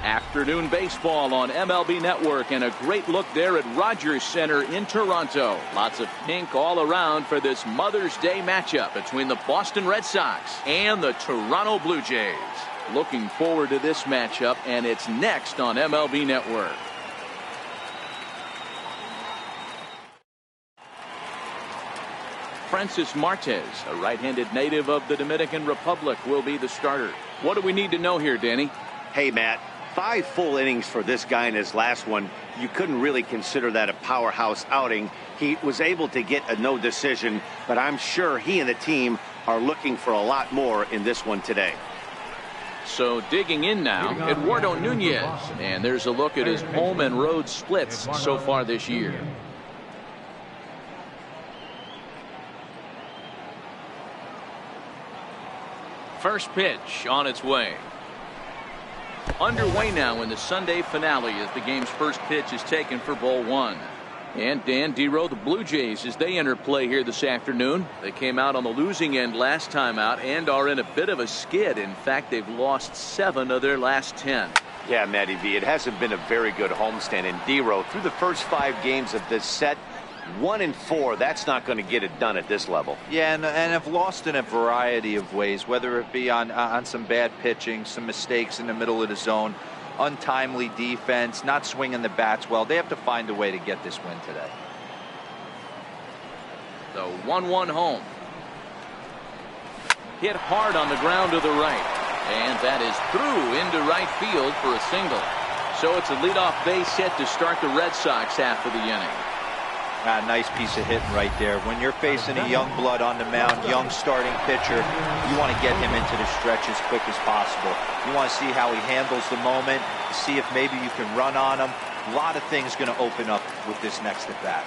Afternoon baseball on MLB Network, and a great look there at Rogers Center in Toronto. Lots of pink all around for this Mother's Day matchup between the Boston Red Sox and the Toronto Blue Jays. Looking forward to this matchup, and it's next on MLB Network. Francis Martes, a right-handed native of the Dominican Republic, will be the starter. What do we need to know here, Danny? Hey, Matt. 5 full innings for this guy in his last one. You couldn't really consider that a powerhouse outing. He was able to get a no decision, but I'm sure he and the team are looking for a lot more in this one today. So digging in now, Eduardo Nunez, and there's a look at his home and road splits so far this year. First pitch on its way. Underway now in the Sunday finale as the game's first pitch is taken for ball 1. And Dan Dero, the Blue Jays, as they enter play here this afternoon. They came out on the losing end last time out and are in a bit of a skid. In fact, they've lost 7 of their last 10. Yeah, Matty V, it hasn't been a very good homestand. And Dero, through the first 5 games of this set, 1-4, that's not going to get it done at this level. Yeah, and have lost in a variety of ways, whether it be on some bad pitching, some mistakes in the middle of the zone, untimely defense, not swinging the bats well. They have to find a way to get this win today. The 1-1 home. Hit hard on the ground to the right. And that is through into right field for a single. So it's a leadoff base hit to start the Red Sox half of the inning. Nice piece of hitting right there. When you're facing a young blood on the mound, young starting pitcher, you want to get him into the stretch as quick as possible. You want to see how he handles the moment, see if maybe you can run on him. A lot of things going to open up with this next at bat.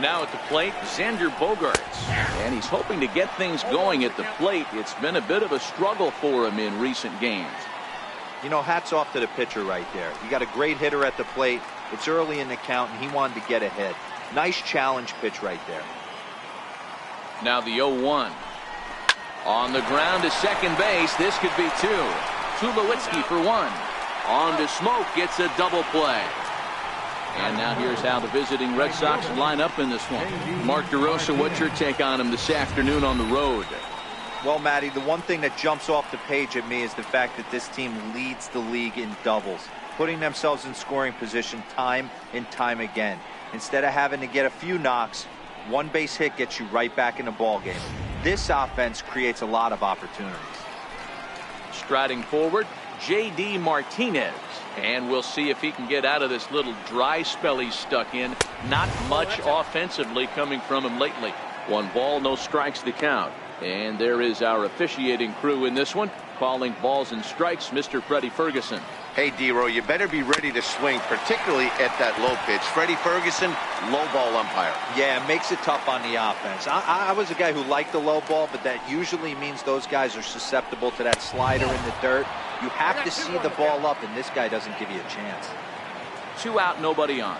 Now at the plate, Xander Bogaerts, and he's hoping to get things going at the plate. It's been a bit of a struggle for him in recent games. You know, hats off to the pitcher right there. You got a great hitter at the plate. It's early in the count, and he wanted to get ahead. Nice challenge pitch right there. Now the 0-1. On the ground to second base. This could be 2. Tulowitzki for 1. On to Smoke. Gets a double play. And now here's how the visiting Red Sox line up in this one. Mark DeRosa, what's your take on him this afternoon on the road? Well, Matty, the one thing that jumps off the page at me is the fact that this team leads the league in doubles, putting themselves in scoring position time and time again. Instead of having to get a few knocks, one base hit gets you right back in the ball game. This offense creates a lot of opportunities. Striding forward, J.D. Martinez. And we'll see if he can get out of this little dry spell he's stuck in. Not much offensively coming from him lately. 1 ball, no strikes to count. And there is our officiating crew in this one, calling balls and strikes, Mr. Freddie Ferguson. Hey, Dero, you better be ready to swing, particularly at that low pitch. Freddie Ferguson, low ball umpire. Yeah, it makes it tough on the offense. I was a guy who liked the low ball, but that usually means those guys are susceptible to that slider in the dirt. You have to see the ball up, and this guy doesn't give you a chance. 2 out, nobody on.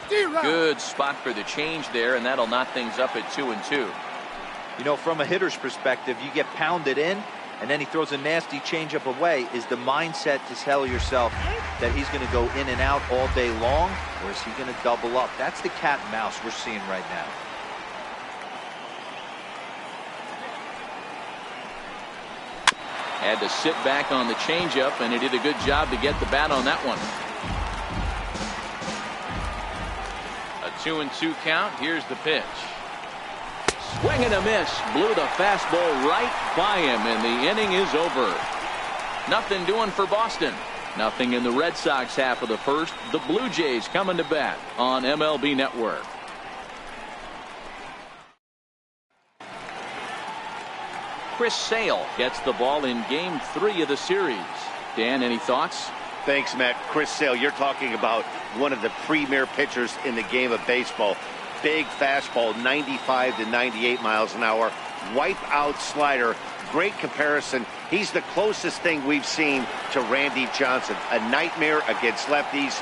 Good spot for the change there, and that'll knot things up at 2-2. You know, from a hitter's perspective, you get pounded in, and then he throws a nasty changeup away. Is the mindset to tell yourself that he's going to go in and out all day long, or is he going to double up? That's the cat and mouse we're seeing right now. Had to sit back on the changeup, and he did a good job to get the bat on that one. A 2-2 count. Here's the pitch. Swing and a miss. Blew the fastball right by him, and the inning is over. Nothing doing for Boston. Nothing in the Red Sox half of the first. The Blue Jays coming to bat on MLB Network. Chris Sale gets the ball in game 3 of the series. Dan, any thoughts? Thanks, Matt. Chris Sale, you're talking about one of the premier pitchers in the game of baseball. Big fastball, 95 to 98 miles an hour. Wipe out slider. Great comparison. He's the closest thing we've seen to Randy Johnson. A nightmare against lefties.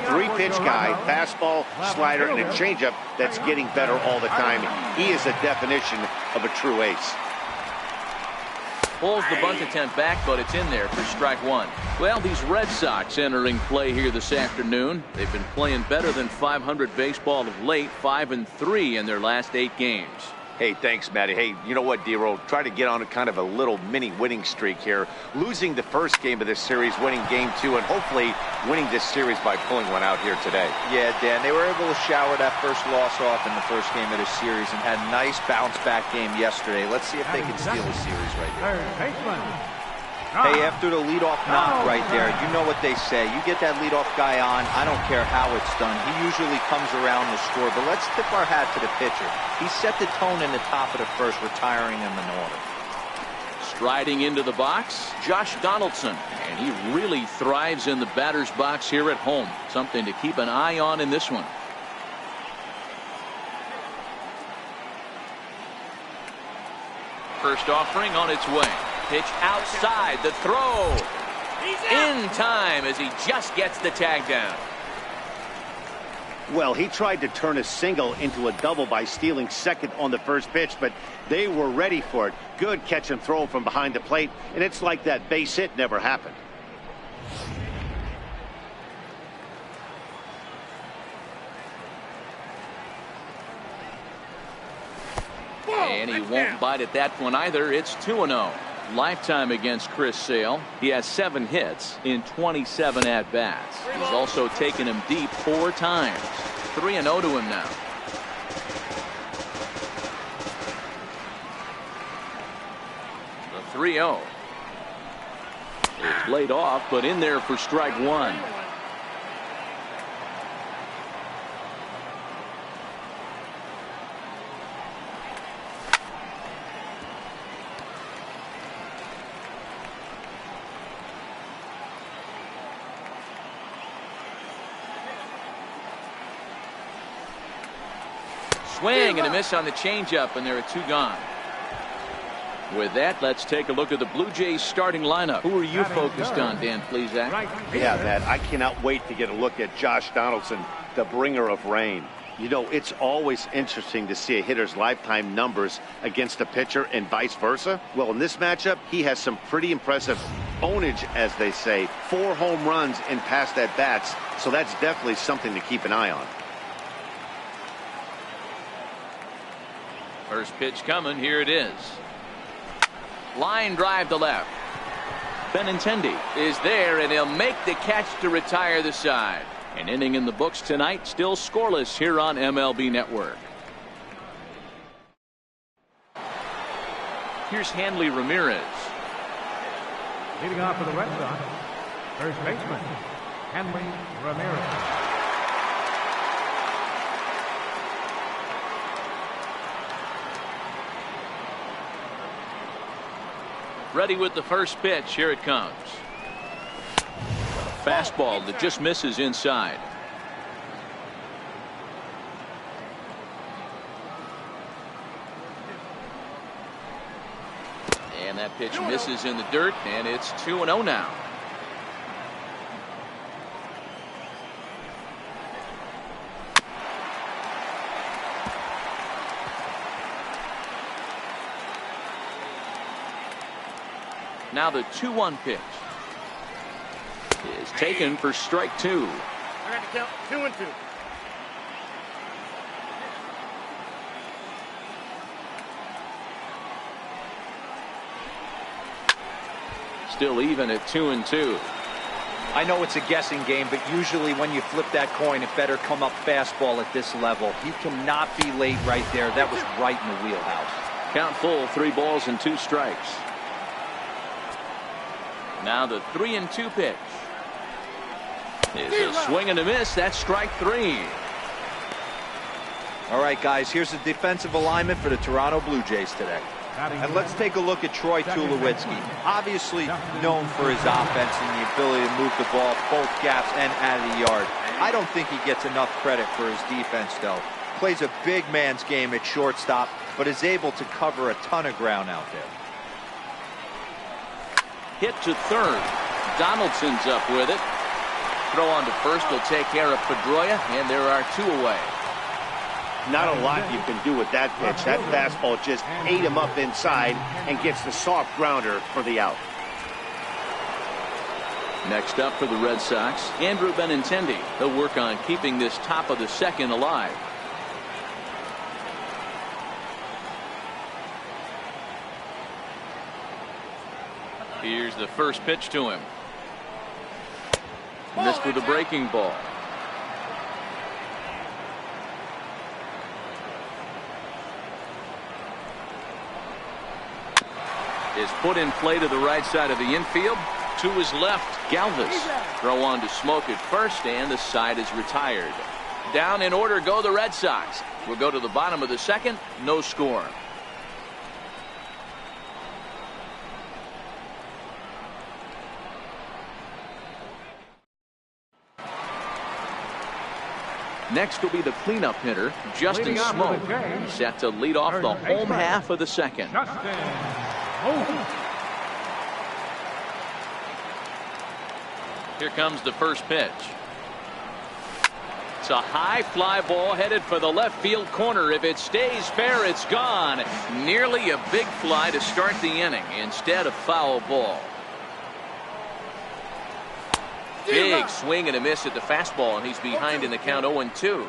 3-pitch guy, fastball, slider, and a changeup that's getting better all the time. He is a definition of a true ace. Pulls the bunt attempt back, but it's in there for strike one. Well, these Red Sox entering play here this afternoon. They've been playing better than .500 baseball of late, 5-3 in their last 8 games. Hey, thanks, Matty. Hey, you know what, D-Roll? Try to get on a kind of a little mini winning streak here. Losing the first game of this series, winning game 2, and hopefully winning this series by pulling one out here today. Yeah, Dan, they were able to shower that first loss off in the first game of this series and had a nice bounce-back game yesterday. Let's see if they can steal the series right here. Hey, after the leadoff knock right there, you know what they say. You get that leadoff guy on, I don't care how it's done. He usually comes around the score, but let's tip our hat to the pitcher. He set the tone in the top of the first, retiring him in order. Striding into the box, Josh Donaldson, and he really thrives in the batter's box here at home. Something to keep an eye on in this one. First offering on its way. Pitch outside, the throw in time as he just gets the tag down. Well, he tried to turn a single into a double by stealing second on the first pitch, but they were ready for it. Good catch and throw from behind the plate, and it's like that base hit never happened. And he won't bite at that one either. It's 2-0. Lifetime against Chris Sale. He has 7 hits in 27 at-bats. He's also taken him deep 4 times. 3-0 to him now. The 3-0. It's laid off, but in there for strike one. Swing and a miss on the changeup, and there are 2 gone. With that, let's take a look at the Blue Jays starting lineup. Who are you focused on, Dan Plesac? Yeah, Matt, I cannot wait to get a look at Josh Donaldson, the bringer of rain. You know, it's always interesting to see a hitter's lifetime numbers against a pitcher and vice versa. Well, in this matchup, he has some pretty impressive ownage, as they say. 4 home runs in past at-bats, so that's definitely something to keep an eye on. First pitch coming. Here it is. Line drive to left. Benintendi is there, and he'll make the catch to retire the side. An inning in the books tonight, still scoreless here on MLB Network. Here's Hanley Ramirez. Leading off for the Red Sox, first baseman, Hanley Ramirez. Ready with the first pitch. Here it comes. Fastball that just misses inside. And that pitch misses in the dirt, and it's 2-0 now. Now the 2-1 pitch is taken for strike 2. I got to count 2-2. Still even at 2-2. I know it's a guessing game, but usually when you flip that coin, it better come up fastball at this level. He cannot be late right there. That was right in the wheelhouse. Count full, 3 balls and 2 strikes. Now the 3-2 pitch is a swing and a miss. That's strike 3. All right, guys, here's the defensive alignment for the Toronto Blue Jays today. And let's take a look at Troy Tulowitzki. Obviously known for his offense and the ability to move the ball both gaps and out of the yard. I don't think he gets enough credit for his defense, though. Plays a big man's game at shortstop, but is able to cover a ton of ground out there. Hit to third. Donaldson's up with it. Throw on to first will take care of Pedroia, and there are 2 away. Not a lot you can do with that pitch. That fastball just ate him up inside and gets the soft grounder for the out. Next up for the Red Sox, Andrew Benintendi. He'll work on keeping this top of the second alive. Here's the first pitch to him. Missed with a breaking ball. Is put in play to the right side of the infield. To his left, Galvis. Throw on to Smoke at first, and the side is retired. Down in order go the Red Sox. We'll go to the bottom of the second. No score. Next will be the cleanup hitter, Justin Smoke. Set to lead off the home half of the second. Here comes the first pitch. It's a high fly ball headed for the left field corner. If it stays fair, it's gone. Nearly a big fly to start the inning. Instead, a foul ball. Big swing and a miss at the fastball, and he's behind in the count 0-2.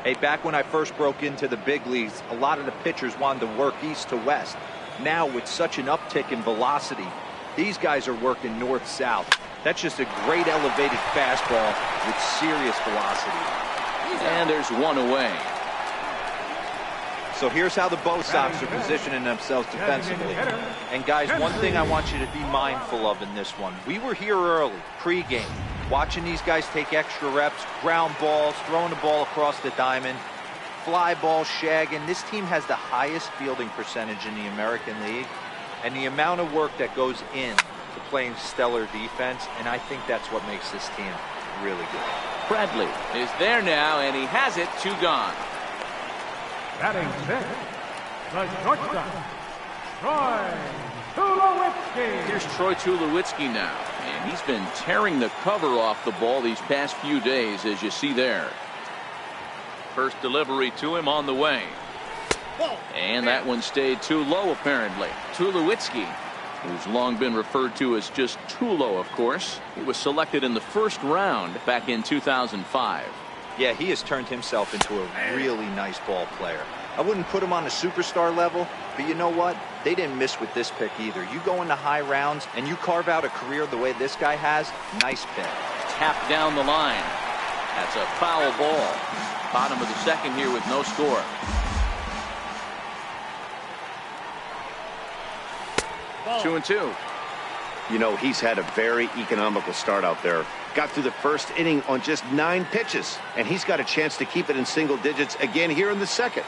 Hey, back when I first broke into the big leagues, a lot of the pitchers wanted to work east to west. Now, with such an uptick in velocity, these guys are working north-south. That's just a great elevated fastball with serious velocity. And there's one away. So here's how the Bo Sox are positioning themselves defensively. And guys, one thing I want you to be mindful of in this one. We were here early, pregame, watching these guys take extra reps, ground balls, throwing the ball across the diamond, fly ball, shagging. This team has the highest fielding percentage in the American League. And the amount of work that goes in to playing stellar defense, and I think that's what makes this team really good. Bradley is there now, and he has it. 2 gone. Batting sixth, the shortstop, Troy Tulowitzki. Here's Troy Tulowitzki now, and he's been tearing the cover off the ball these past few days, as you see there. First delivery to him on the way. And that one stayed too low, apparently. Tulowitzki, who's long been referred to as just Tulo, of course. He was selected in the first round back in 2005. Yeah, he has turned himself into a really nice ball player. I wouldn't put him on a superstar level, but you know what? They didn't miss with this pick either. You go into high rounds and you carve out a career the way this guy has, nice pick. Tapped down the line. That's a foul ball. Bottom of the second here with no score. Ball. 2-2. You know, he's had a very economical start out there. Got through the first inning on just 9 pitches, and he's got a chance to keep it in single digits again here in the second.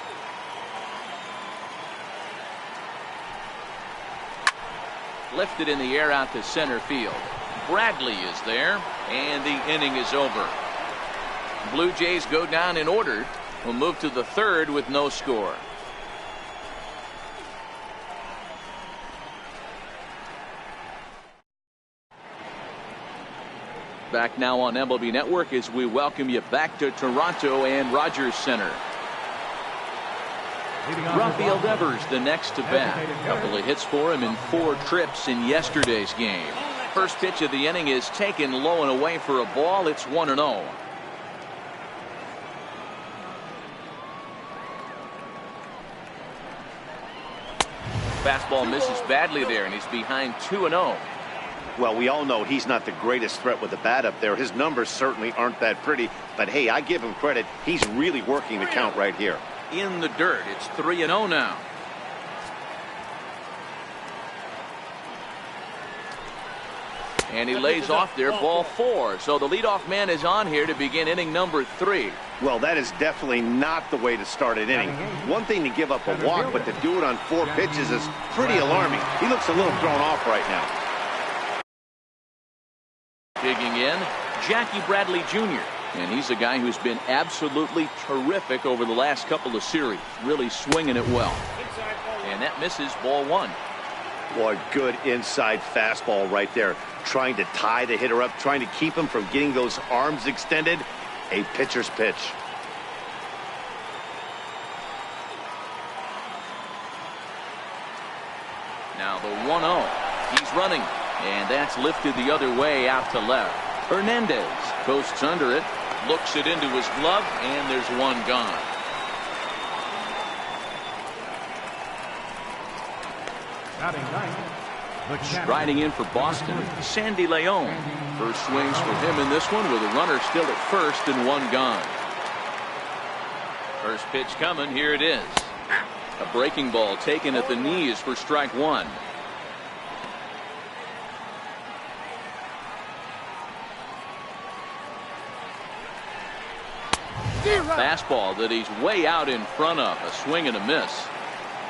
Lifted in the air out to center field. Bradley is there, and the inning is over. Blue Jays go down in order. We'll move to the third with no score. Back now on MLB Network as we welcome you back to Toronto and Rogers Center. Rafael Devers the next to bat. A couple of hits for him in 4 trips in yesterday's game. First pitch of the inning is taken low and away for a ball. It's 1-0. Fastball misses badly there, and he's behind 2-0. Well, we all know he's not the greatest threat with the bat up there. His numbers certainly aren't that pretty, but hey, I give him credit. He's really working the count right here. In the dirt, it's 3-0 now. And he lays off there, ball 4. So the leadoff man is on here to begin inning number 3. Well, that is definitely not the way to start an inning. One thing to give up a walk, but to do it on 4 pitches is pretty alarming. He looks a little thrown off right now. Digging in, Jackie Bradley Jr. And he's a guy who's been absolutely terrific over the last couple of series. Really swinging it well. And that misses, ball 1. Boy, good inside fastball right there. Trying to tie the hitter up, trying to keep him from getting those arms extended. A pitcher's pitch. Now the 1-0. He's running, and that's lifted the other way out to left. Hernandez coasts under it, looks it into his glove, and there's one gone. Batting ninth, Riding in for Boston, Sandy Leon. First swings for him in this one with a runner still at first and one gone. First pitch coming. Here it is. A breaking ball taken at the knees for strike one. Fastball that he's way out in front of. A swing and a miss.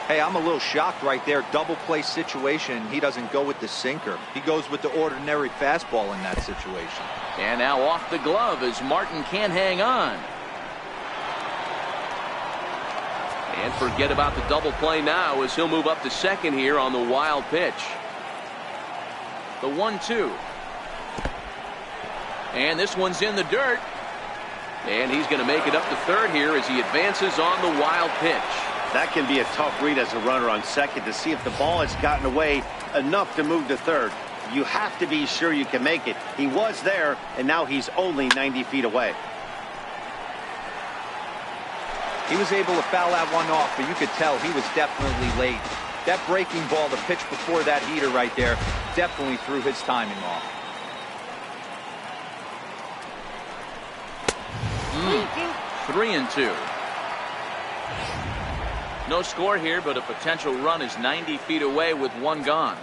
Hey, I'm a little shocked right there. Double play situation. He doesn't go with the sinker. He goes with the ordinary fastball in that situation. And now off the glove as Martin can't hang on. And forget about the double play now as he'll move up to second here on the wild pitch. The 1-2. And this one's in the dirt. And he's going to make it up to third here as he advances on the wild pitch. That can be a tough read as a runner on second to see if the ball has gotten away enough to move to third. You have to be sure you can make it. He was there, and now he's only 90 feet away. He was able to foul that one off, but you could tell he was definitely late. That breaking ball, the pitch before that heater right there, definitely threw his timing off. 3-2. No score here, but a potential run is 90 feet away with one gone.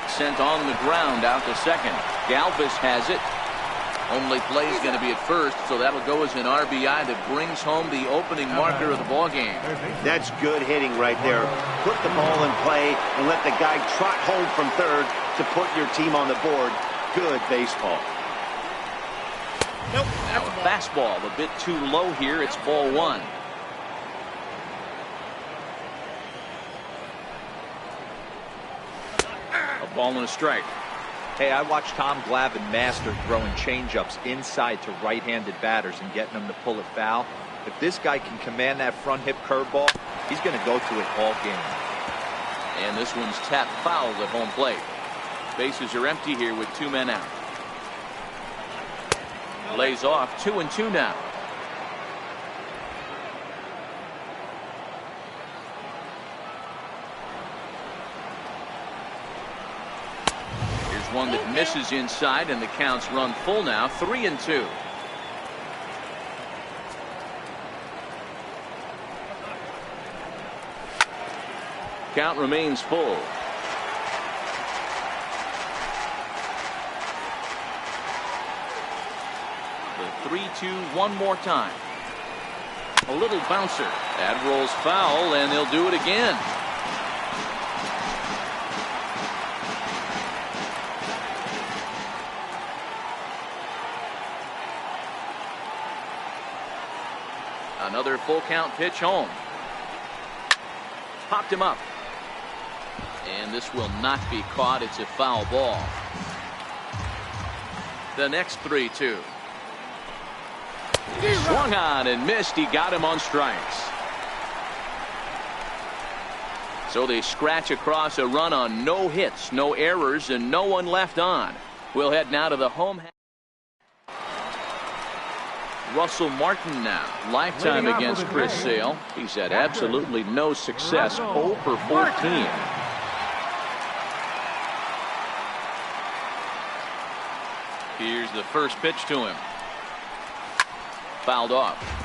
Sent on the ground out to second. Galvis has it. Only play is going to be at first, so that'll go as an RBI that brings home the opening marker of the ball game. That's good hitting right there. Put the ball in play and let the guy trot home from third to put your team on the board. Good baseball. Nope. Now a fastball a bit too low here. It's ball one. A ball and a strike. Hey, I watched Tom Glavine master throwing changeups inside to right-handed batters and getting them to pull it foul. If this guy can command that front hip curveball, he's going to go to it all game. And this one's tapped foul at home plate. Bases are empty here with two men out. Lays off 2-2 now. Here's one that misses inside, and the counts run full now. 3-2. Count remains full. The 3-2 one more time. A little bouncer. That rolls foul, and they'll do it again. Another full count pitch home. Popped him up. And this will not be caught. It's a foul ball. The next 3-2. Swung on and missed. He got him on strikes. So they scratch across a run on no hits, no errors, and no one left on. We'll head now to the home. Russell Martin now. Lifetime against Chris Sale. He's had absolutely no success. 0 for 14. Here's the first pitch to him. Fouled off.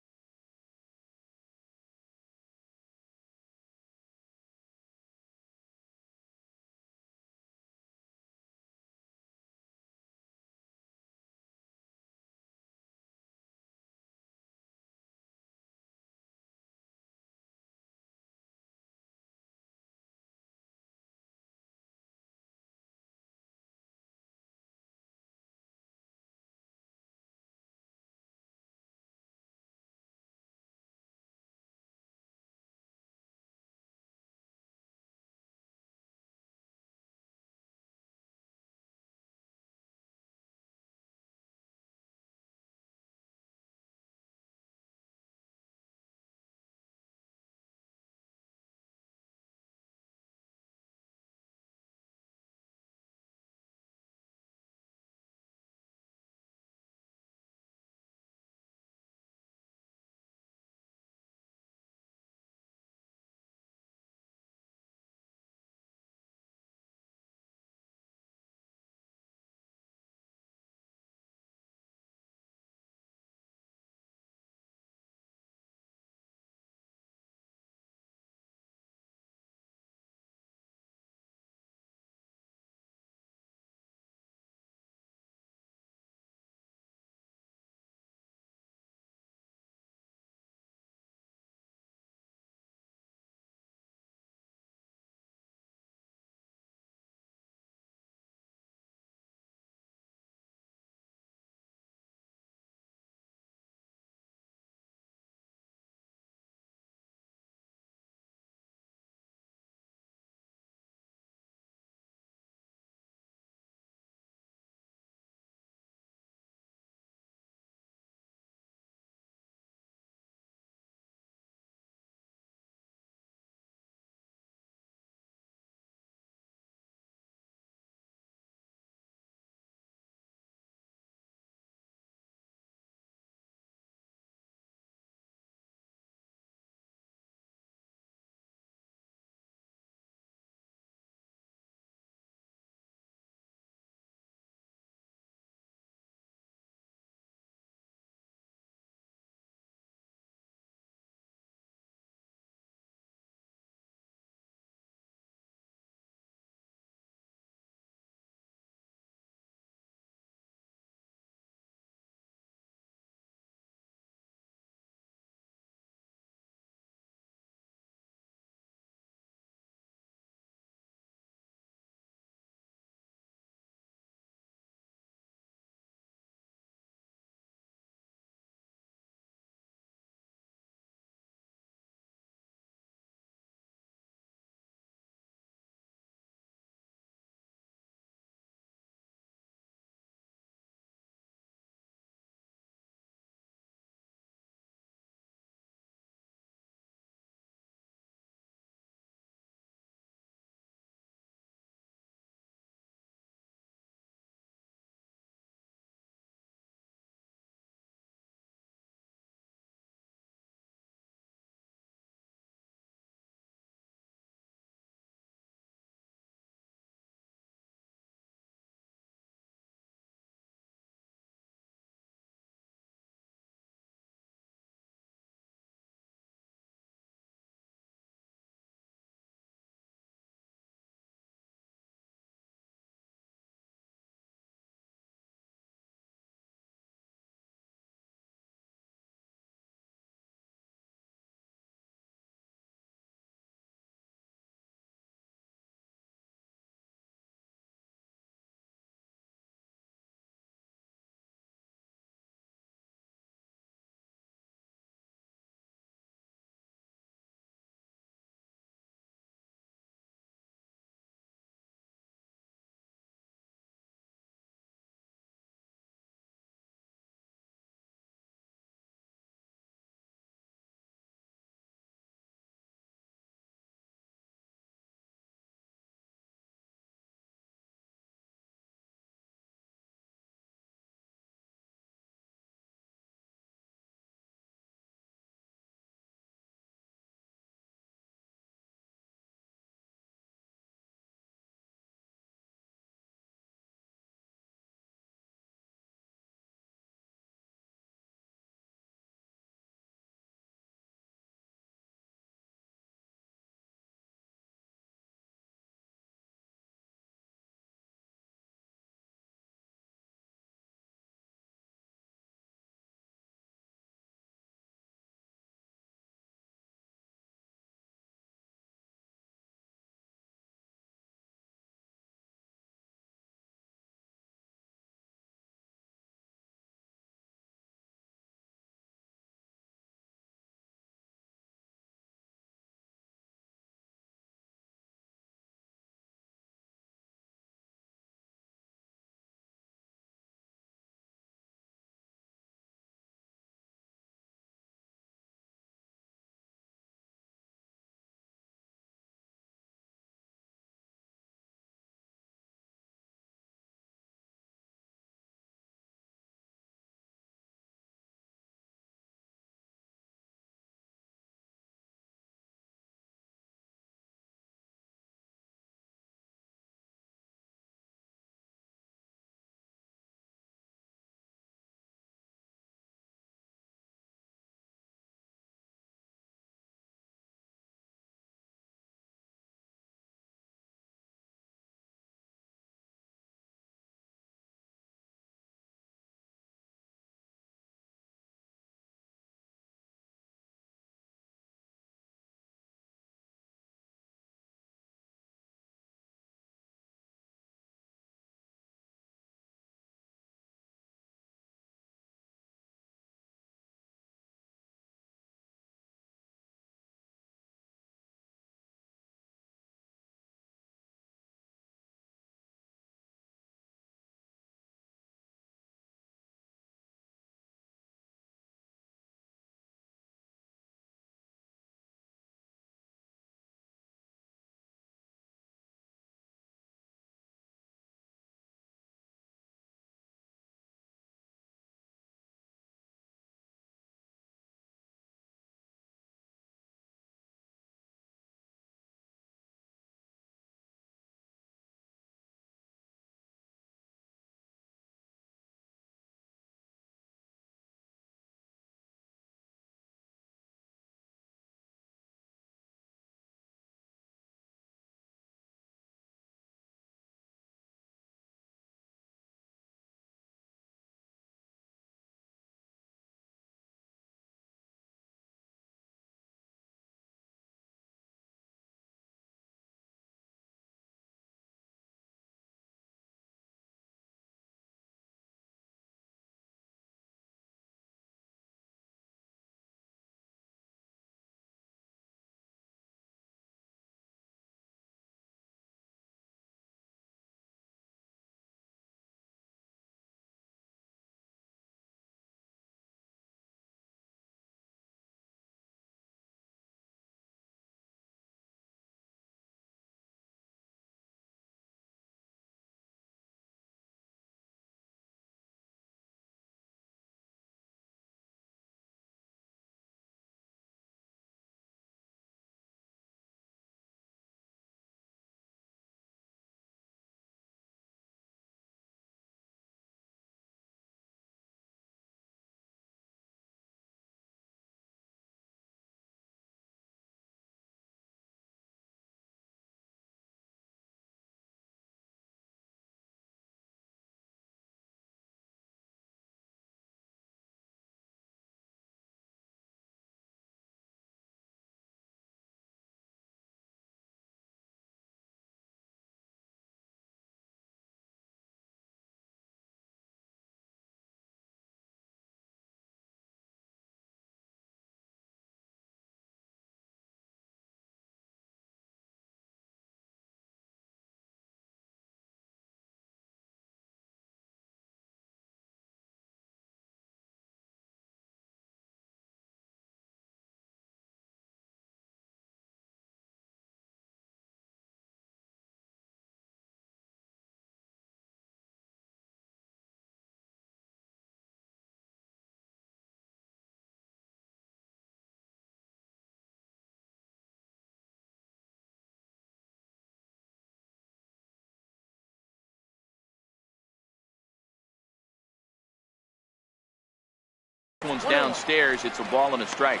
One's downstairs. It's a ball and a strike.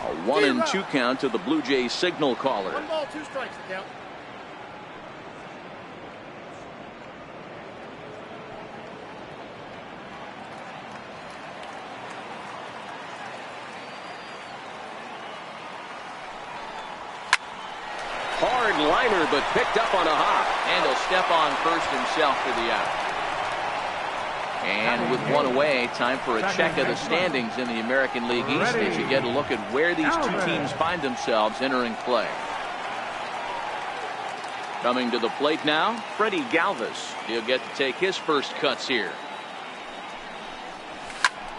A 1-2 count to the Blue Jays signal caller. 1 ball, 2 strikes. Count. Hard liner, but picked up on a hop. And he'll step on first himself for the out. And with one away, time for a check of the standings in the American League East as you get a look at where these two teams find themselves entering play. Coming to the plate now, Freddie Galvis. He'll get to take his first cuts here.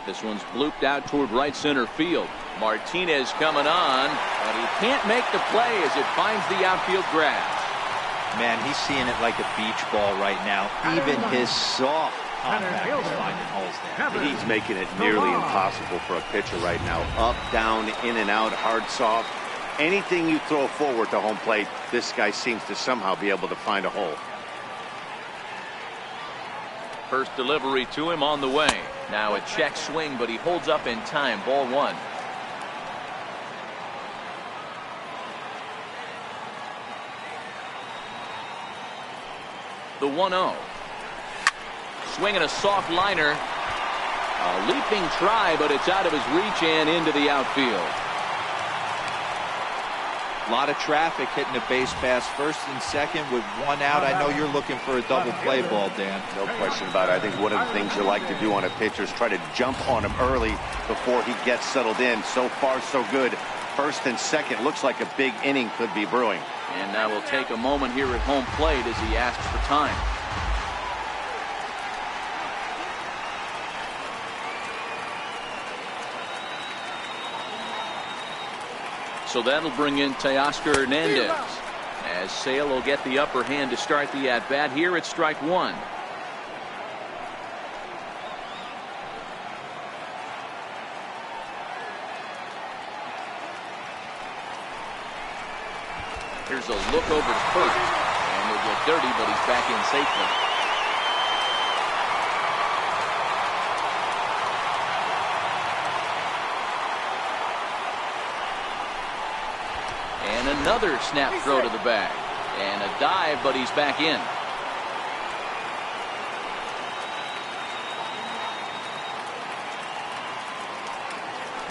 This one's blooped out toward right center field. Martinez coming on, but he can't make the play as it finds the outfield grass. Man, he's seeing it like a beach ball right now. Even his soft contact is finding holes there. He's making it nearly impossible for a pitcher right now. Up, down, in and out, hard, soft. Anything you throw forward to home plate, this guy seems to somehow be able to find a hole. First delivery to him on the way. Now a check swing, but he holds up in time. Ball 1. The 1-0. Swinging a soft liner. A leaping try, but it's out of his reach and into the outfield. A lot of traffic hitting the base pass first and second with 1 out. I know you're looking for a double play ball, Dan. No question about it. I think one of the things you like to do on a pitcher is try to jump on him early before he gets settled in. So far, so good. First and second, looks like a big inning could be brewing. And now we'll take a moment here at home plate as he asks for time. So that'll bring in Teoscar Hernandez as Sale will get the upper hand to start the at-bat. Here it's strike 1. Here's a look over to first, and it'll get dirty, but he's back in safely. And another snap throw to the bag. And a dive, but he's back in.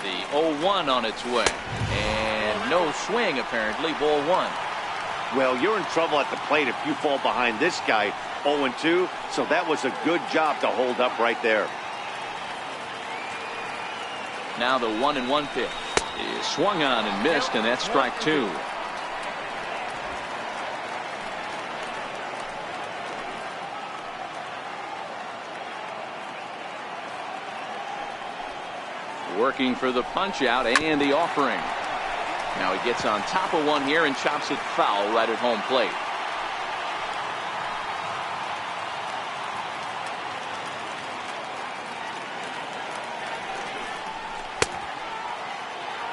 The 0-1 on its way. And no swing, apparently. Ball 1. Well, you're in trouble at the plate if you fall behind this guy 0-2. So that was a good job to hold up right there. Now the 1-1 pitch is swung on and missed, and that's strike 2. Working for the punch out and the offering. Now he gets on top of one here and chops it foul right at home plate.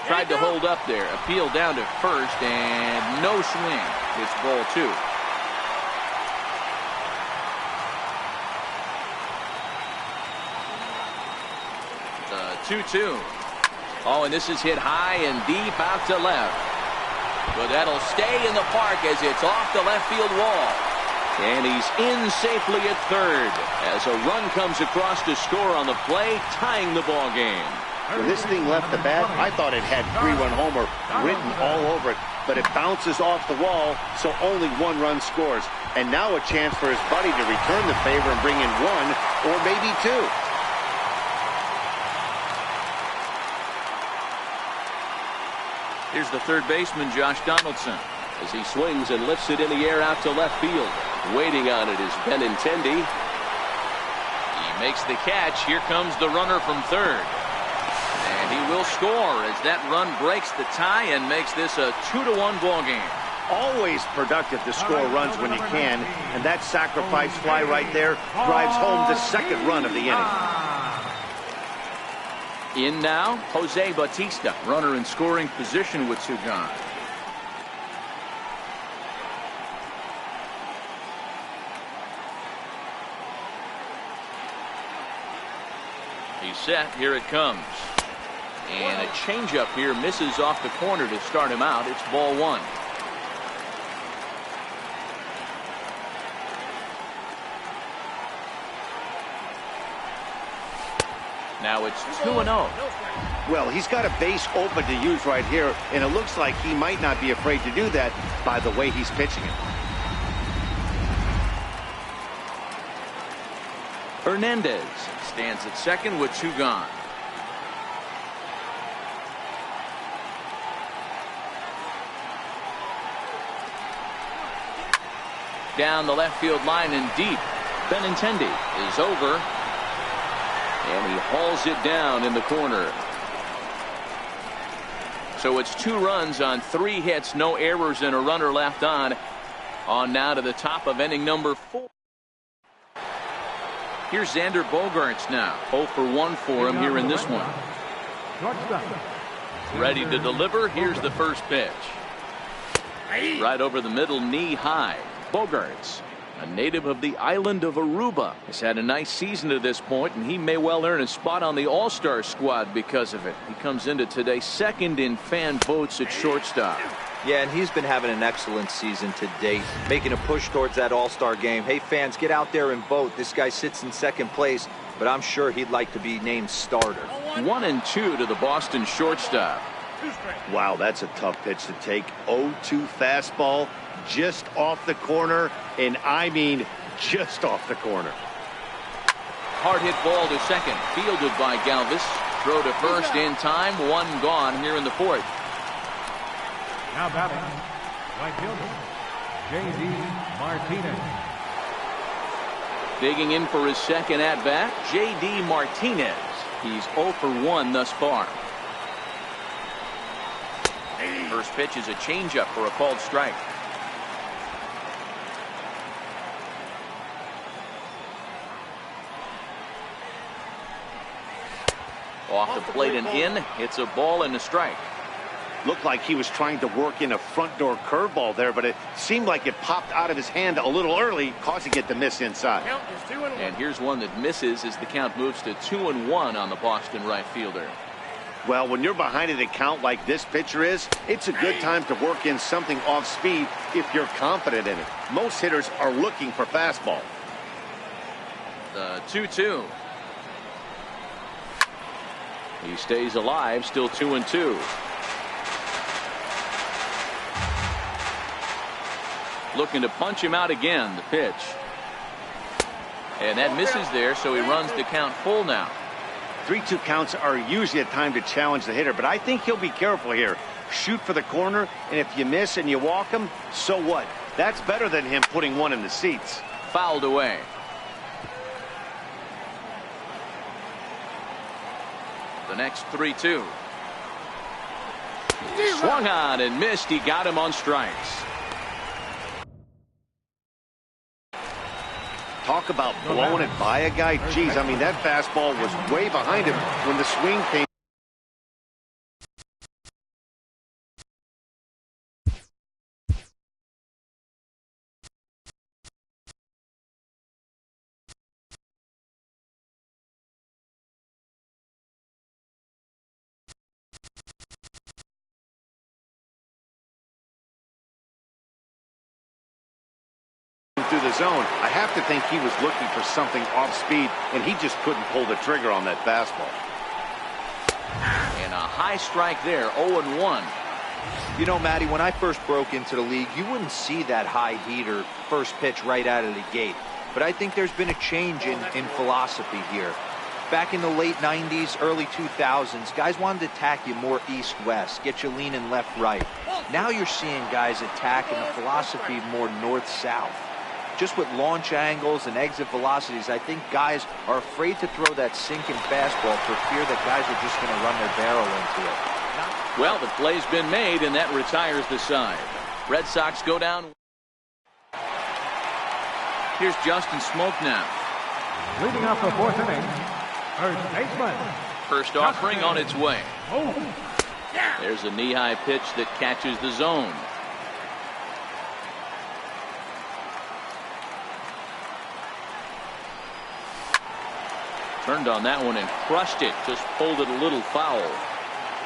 Tried to hold up there. Appeal down to first and no swing. It's ball 2. The 2-2. Oh, and this is hit high and deep out to left. But that'll stay in the park as it's off the left field wall. And he's in safely at third as a run comes across to score on the play, tying the ball game. When this thing left the bat, I thought it had 3-run homer written all over it, but it bounces off the wall, so only 1 run scores. And now a chance for his buddy to return the favor and bring in 1 or maybe 2. Here's the third baseman, Josh Donaldson, as he swings and lifts it in the air out to left field. Waiting on it is Benintendi. He makes the catch. Here comes the runner from third. And he will score as that run breaks the tie and makes this a 2-1 ball game. Always productive to score runs when you can, and that sacrifice fly right there drives home the second run of the inning. In now, Jose Bautista, runner in scoring position with 2 gone. set. Here it comes. And a changeup here misses off the corner to start him out. It's ball one. Now it's 2-0. Well, he's got a base open to use right here, and it looks like he might not be afraid to do that by the way he's pitching it. Hernandez stands at second with 2 gone. Down the left field line and deep. Benintendi is over. And he hauls it down in the corner. So it's 2 runs on 3 hits, no errors, and a runner left on. On now to the top of inning number 4. Here's Xander Bogaerts now. 0 for 1 for him here in this one. Ready to deliver. Here's the first pitch. Right over the middle, knee high. Bogaerts, a native of the island of Aruba, has had a nice season to this point, and he may well earn a spot on the All-Star squad because of it. He comes into today second in fan votes at shortstop. Yeah, and he's been having an excellent season to date, making a push towards that All-Star game. Hey, fans, get out there and vote. This guy sits in second place, but I'm sure he'd like to be named starter. 1-2 to the Boston shortstop. Wow, that's a tough pitch to take. 0-2 fastball, just off the corner, and I mean just off the corner. Hard hit ball to second, fielded by Galvis. Throw to first in time, 1 gone here in the 4th. Now batting, right fielder, J.D. Martinez. Digging in for his second at-bat, J.D. Martinez. He's 0 for 1 thus far. First pitch is a changeup for a called strike. Off the plate and in. It's a ball and a strike. Looked like he was trying to work in a front door curveball there, but it seemed like it popped out of his hand a little early, causing it to miss inside. And here's one that misses as the count moves to 2-1 on the Boston right fielder. Well, when you're behind an account like this pitcher is, it's a good time to work in something off speed if you're confident in it. Most hitters are looking for fastball. The 2-2. He stays alive, still 2-2. Looking to punch him out again, the pitch. And that misses there, so he runs the count full now. 3-2 counts are usually a time to challenge the hitter, but I think he'll be careful here. Shoot for the corner, and if you miss and you walk him, so what? That's better than him putting one in the seats. Fouled away. The next 3-2. Swung on and missed. He got him on strikes. Talk about blowing it by a guy. Geez, I mean, that fastball was way behind him when the swing came. Through the zone. I have to think he was looking for something off speed, and he just couldn't pull the trigger on that fastball. And a high strike there, 0-1. You know, Matty, when I first broke into the league, you wouldn't see that high heater first pitch right out of the gate. But I think there's been a change in philosophy here. Back in the late 90s, early 2000s, guys wanted to attack you more east-west, get you leaning left-right. Now you're seeing guys attacking the philosophy more north-south. Just with launch angles and exit velocities, I think guys are afraid to throw that sinking fastball for fear that guys are just going to run their barrel into it. Well, the play's been made, and that retires the side. Red Sox go down. Here's Justin Smoke now. Leading off the 4th inning, first baseman. First offering on its way. There's a knee-high pitch that catches the zone. Turned on that one and crushed it. Just pulled it a little foul.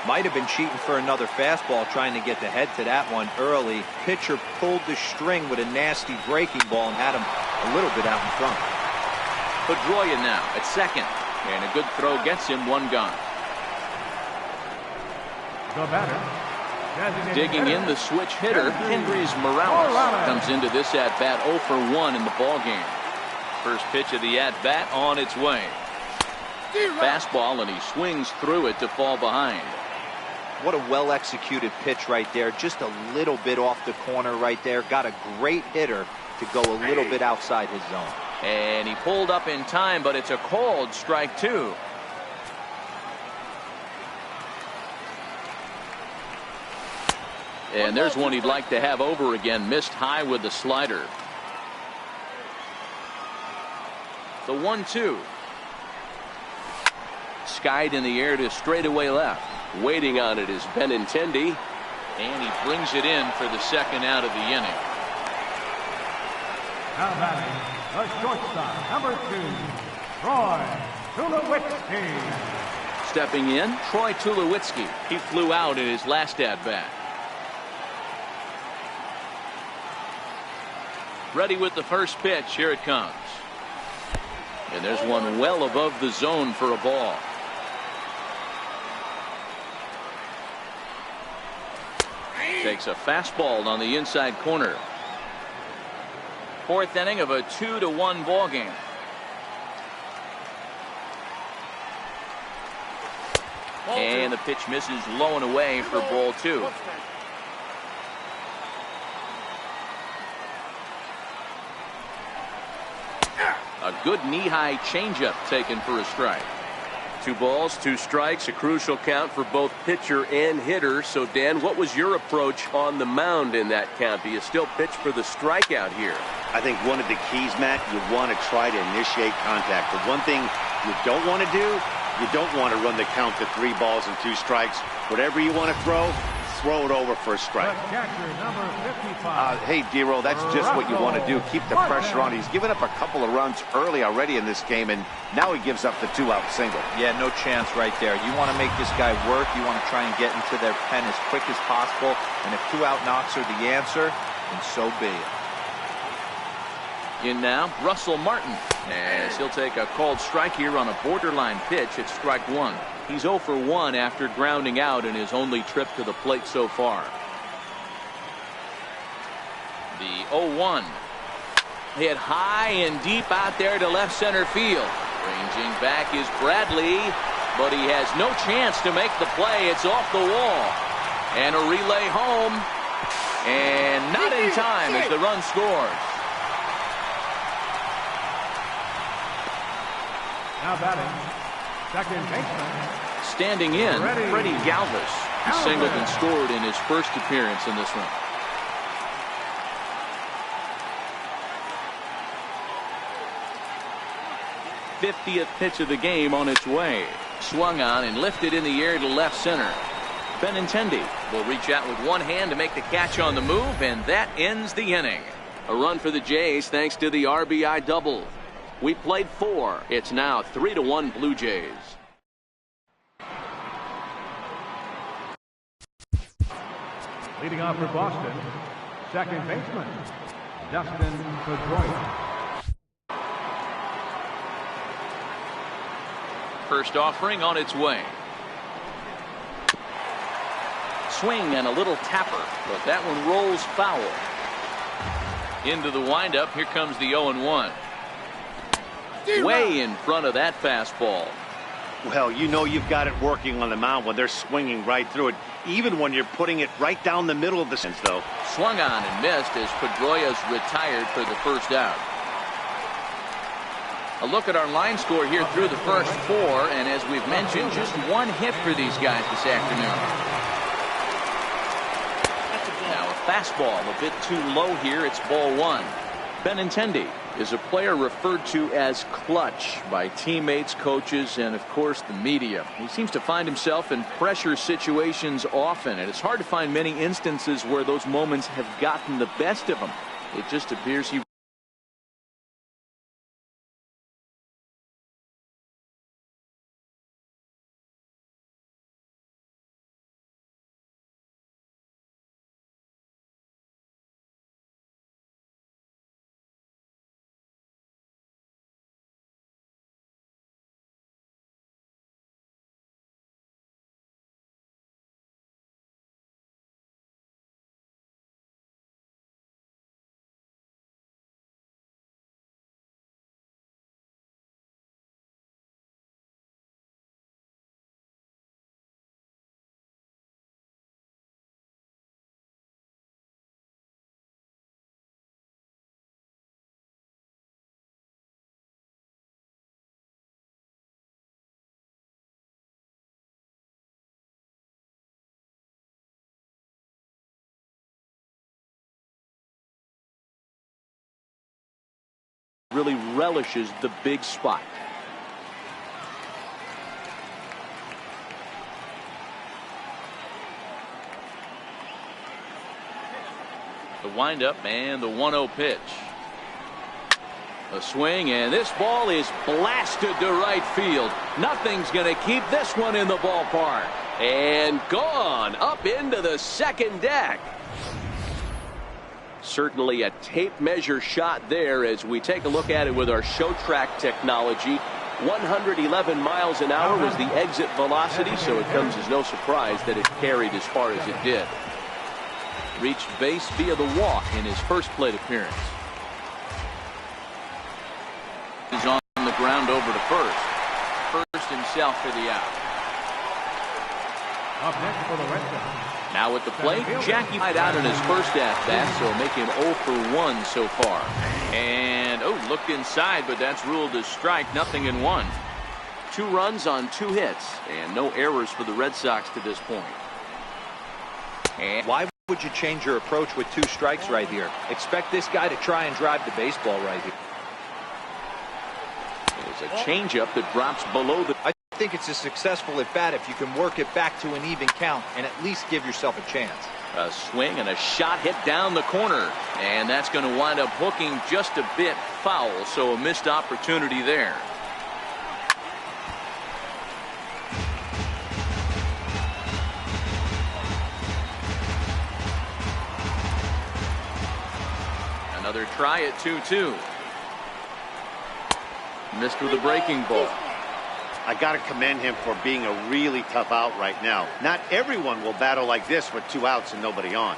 Might have been cheating for another fastball, trying to get the head to that one early. Pitcher pulled the string with a nasty breaking ball and had him a little bit out in front. Pedroia now at second. And a good throw gets him one gone. The batter. Digging in the switch hitter, Hendrys Morales comes into this at-bat 0 for 1 in the ballgame. First pitch of the at-bat on its way. Fastball, and he swings through it to fall behind. What a well-executed pitch right there. Just a little bit off the corner right there. Got a great hitter to go a little bit outside his zone. And he pulled up in time, but it's a called strike 2. And there's one he'd like to have over again. Missed high with the slider. The 1-2. Skied in the air to straightaway left. Waiting on it is Benintendi. And he brings it in for the second out of the inning. Now batting, the shortstop, number 2, Troy Tulowitzki. Stepping in, Troy Tulowitzki. He flew out in his last at-bat. Ready with the first pitch. Here it comes. And there's one well above the zone for a ball. Takes a fastball on the inside corner. Fourth inning of a 2-1 ball game. And the pitch misses low and away for ball 2. A good knee-high changeup taken for a strike. 2 balls, 2 strikes, a crucial count for both pitcher and hitter. So, Dan, what was your approach on the mound in that count? Do you still pitch for the strikeout here? I think one of the keys, Matt, you want to try to initiate contact. The one thing you don't want to do, you don't want to run the count to 3 balls and 2 strikes. Whatever you want to throw it over for a strike. Hey, Dero, that's just what you want to do. Keep the pressure on. He's given up a couple of runs early already in this game, and now he gives up the 2-out single. Yeah, no chance right there. You want to make this guy work. You want to try and get into their pen as quick as possible. And if 2-out knocks are the answer, then so be it. In now, Russell Martin, as he'll take a called strike here on a borderline pitch at strike 1. He's 0 for 1 after grounding out in his only trip to the plate so far. The 0-1. Hit high and deep out there to left center field. Ranging back is Bradley, but he has no chance to make the play. It's off the wall. And a relay home. And not in time as the run scores. Now batting, second baseman. Standing in, Freddie Galvis. He singled and scored in his first appearance in this one. '50th pitch of the game on its way. Swung on and lifted in the air to left center. Benintendi will reach out with one hand to make the catch on the move, and that ends the inning. A run for the Jays thanks to the RBI double. We played 4. It's now 3-1 Blue Jays. Leading off for Boston, second baseman, Dustin Pedroia. First offering on its way. Swing and a little tapper, but that one rolls foul. Into the windup. Here comes the 0-1. Way in front of that fastball. Well, you know you've got it working on the mound when they're swinging right through it, even when you're putting it right down the middle of the fence, though. Swung on and missed as Pedroia's retired for the first out. A look at our line score here through the first 4, and as we've mentioned, just 1 hit for these guys this afternoon. Now a fastball a bit too low here. It's ball 1. Benintendi is a player referred to as clutch by teammates, coaches, and of course the media. He seems to find himself in pressure situations often, and it's hard to find many instances where those moments have gotten the best of him. It just appears he really relishes the big spot. The windup and the 1-0 pitch. A swing, and this ball is blasted to right field. Nothing's going to keep this one in the ballpark. And gone up into the second deck. Certainly a tape measure shot there as we take a look at it with our show track technology. 111 miles an hour was the exit velocity, so it comes as no surprise that it carried as far as it did. Reached base via the walk in his first plate appearance. Is on the ground over to first. First himself for the out. Up next for the Red Sox. Now at the plate, Jackie Hyde out in his first at-bat, so make him 0 for 1 so far. And, looked inside, but that's ruled as strike, 0-1. 2 runs on 2 hits, and no errors for the Red Sox to this point. And why would you change your approach with 2 strikes right here? Expect this guy to try and drive the baseball right here. There's a changeup that drops below the... I think it's a successful at bat if you can work it back to an even count and at least give yourself a chance. A swing and a shot hit down the corner, and that's going to wind up hooking just a bit foul, so a missed opportunity there. Another try at 2-2. Missed with a breaking ball. I got to commend him for being a really tough out right now. Not everyone will battle like this with 2 outs and nobody on.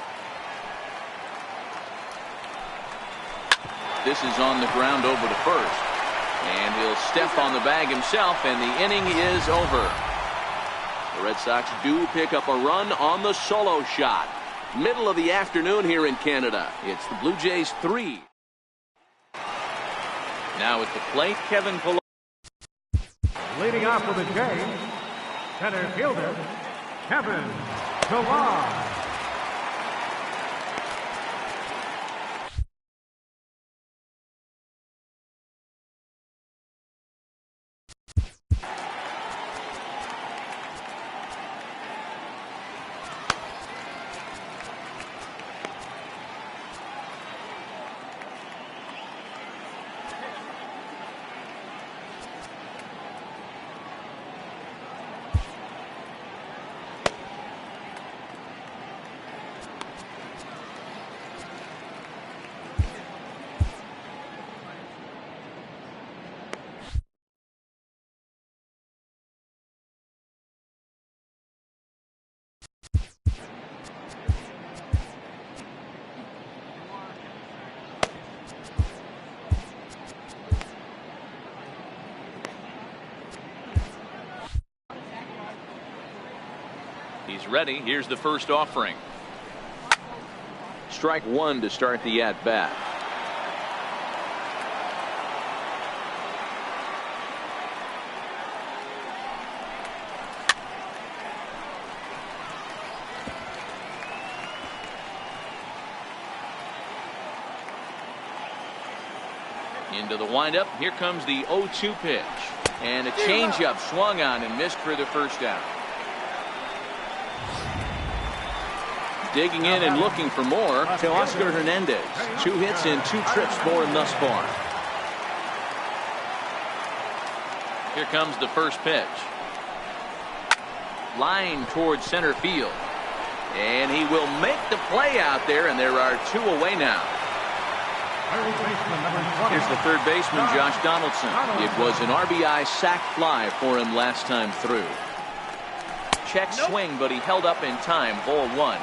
This is on the ground over to first. And he'll step on the bag himself, and the inning is over. The Red Sox do pick up a run on the solo shot. Middle of the afternoon here in Canada. It's the Blue Jays 3. Now at the plate, Kevin Pillar. Leading off for the Jays, center fielder, Kevin Pillar. He's ready. Here's the first offering. Strike 1 to start the at-bat. Into the windup. Here comes the 0-2 pitch. And a changeup swung on and missed for the first out. Digging in and looking for more to Oscar Hernandez. 2 hits and 2 trips for him thus far. Here comes the first pitch. Line towards center field. And he will make the play out there, and there are 2 away now. Here's the third baseman, Josh Donaldson. It was an RBI sac fly for him last time through. Check swing, but he held up in time. Ball 1.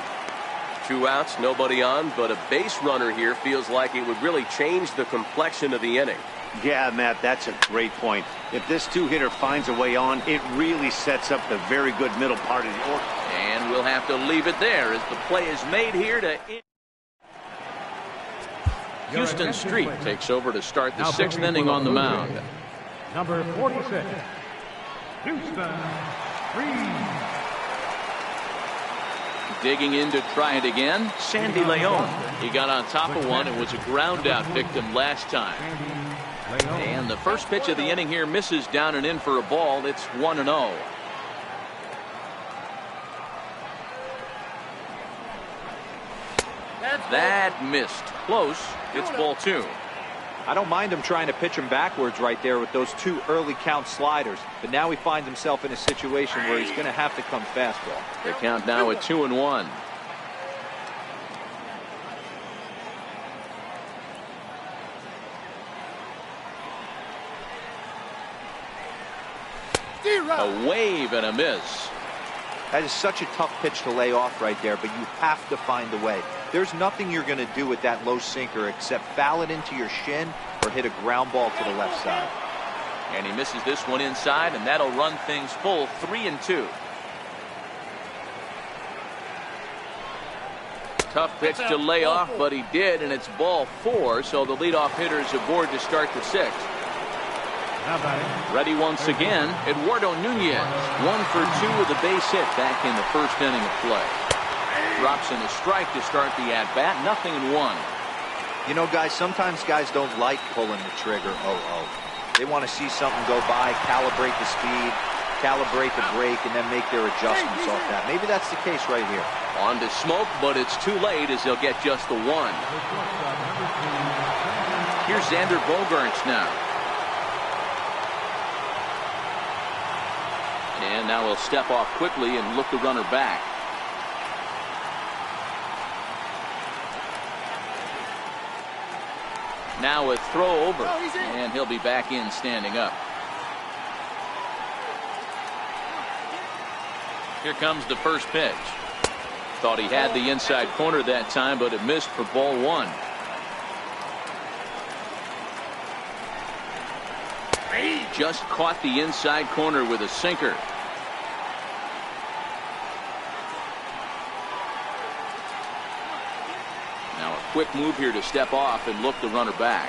2 outs, nobody on, but a base runner here feels like it would really change the complexion of the inning. Yeah, Matt, that's a great point. If this 2-hitter finds a way on, it really sets up the very good middle part of the order. And we'll have to leave it there as the play is made here to... Houston Street takes over to start the 6th inning on the mound. Number 46, Houston Street. Digging in to try it again, Sandy Leon. He got on top of one and was a ground out victim last time. And the first pitch of the inning here misses down and in for a ball. It's 1-0. That missed. Close. It's ball 2. I don't mind him trying to pitch him backwards right there with those 2 early count sliders. But now he finds himself in a situation where he's going to have to come fastball. The count now at 2-1. A wave and a miss. That is such a tough pitch to lay off right there, but you have to find a way. There's nothing you're going to do with that low sinker except foul it into your shin or hit a ground ball to the left side. And he misses this one inside, and that'll run things full 3-2. Tough pitch to lay off, but he did, and it's ball 4, so the leadoff hitter is aboard to start the 6th. Ready once again, Eduardo Nunez. 1 for 2 with a base hit back in the first inning of play. Drops in a strike to start the at-bat. 0-1. You know, guys, sometimes guys don't like pulling the trigger. They want to see something go by, calibrate the speed, calibrate the brake, and then make their adjustments off that. Maybe that's the case right here. On to Smoke, but it's too late as they'll get just the 1. Here's Xander Bogaerts now. And now he'll step off quickly and look the runner back. Now a throw over, and he'll be back in standing up. Here comes the first pitch. Thought he had the inside corner that time, but it missed for ball 1. Just caught the inside corner with a sinker. Now a quick move here to step off and look the runner back.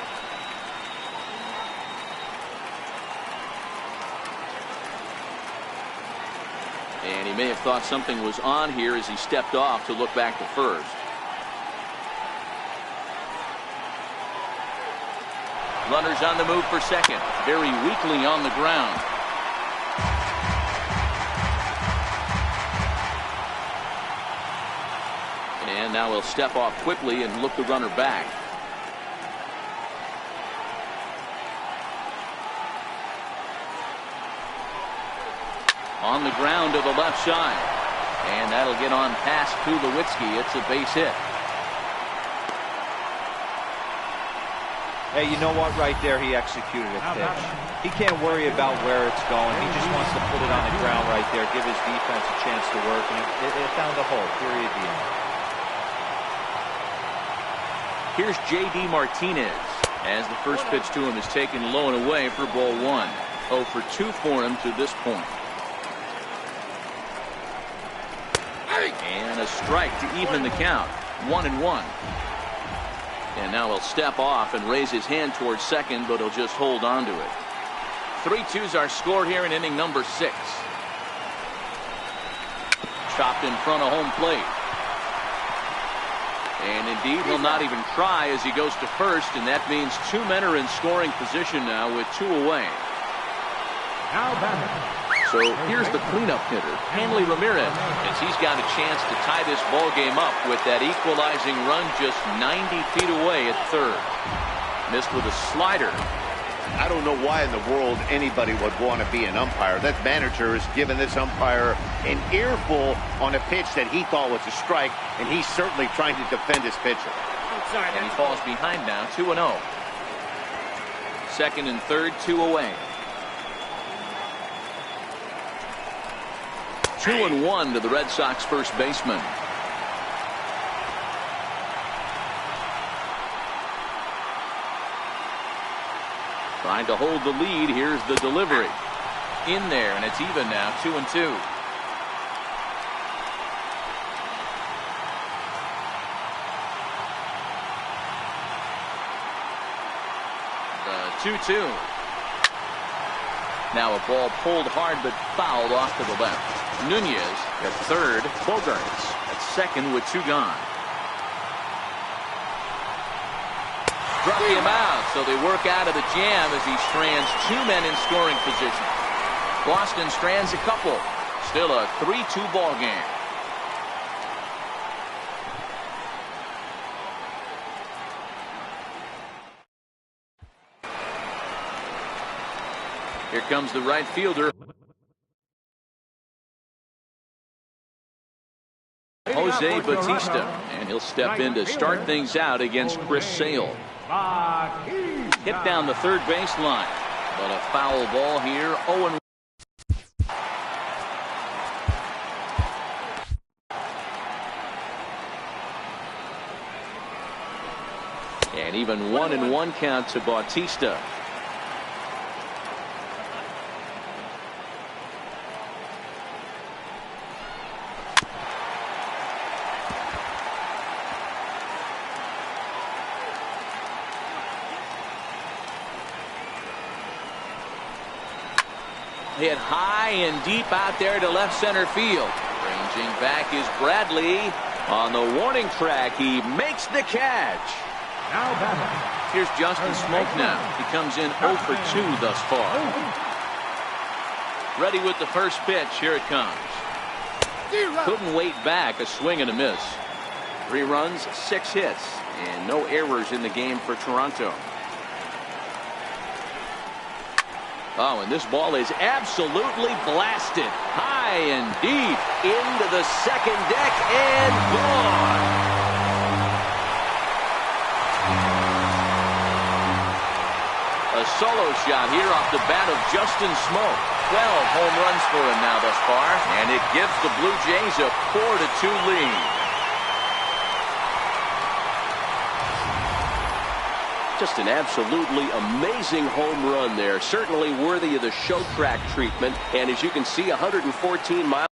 And he may have thought something was on here as he stepped off to look back to first. Runners on the move for second. Very weakly on the ground. And now he'll step off quickly and look the runner back. On the ground to the left side. And that'll get on past Tulowitzki. It's a base hit. Hey, you know what? Right there, he executed a pitch. He can't worry about where it's going. He just wants to put it on the ground right there, give his defense a chance to work, and it found a hole. Period. The end. Here's J.D. Martinez as the first pitch to him is taken low and away for ball 1. 0 for 2 for him to this point. And a strike to even the count. 1-1. And now he'll step off and raise his hand towards second, but he'll just hold on to it. 3-2s are scored here in inning number 6. Chopped in front of home plate. And indeed, he'll not even try as he goes to first, and that means 2 men are in scoring position now with 2 away. So here's the cleanup hitter, Hanley Ramirez, as he's got a chance to tie this ball game up with that equalizing run just 90 feet away at third. Missed with a slider. I don't know why in the world anybody would want to be an umpire. That manager has given this umpire an earful on a pitch that he thought was a strike, and he's certainly trying to defend his pitcher. And he falls behind now, 2-0. Second and third, 2 away. 2-1 to the Red Sox first baseman. Trying to hold the lead. Here's the delivery. In there, and it's even now, 2-2. The 2-2. Now a ball pulled hard but fouled off to the left. Nunez at third. Bogaerts at second with 2 gone. Struck him out, so they work out of the jam as he strands 2 men in scoring position. Boston strands a couple. Still a 3-2 ball game. Here comes the right fielder, Jose Bautista, and he'll step in to start things out against Chris Sale. Hit down the third baseline, but a foul ball here. 0-1. And even 1-1 count to Bautista. Hit high and deep out there to left center field. Ranging back is Bradley. On the warning track, he makes the catch. Here's Justin Smoke now. He comes in 0 for 2 thus far. Ready with the first pitch. Here it comes. Couldn't wait back. A swing and a miss. 3 runs, 6 hits, and no errors in the game for Toronto. Oh, and this ball is absolutely blasted. High and deep into the second deck and gone. A solo shot here off the bat of Justin Smoke. 12 home runs for him now thus far, and it gives the Blue Jays a 4-2 lead. Just an absolutely amazing home run there. Certainly worthy of the show track treatment. And as you can see, 114 miles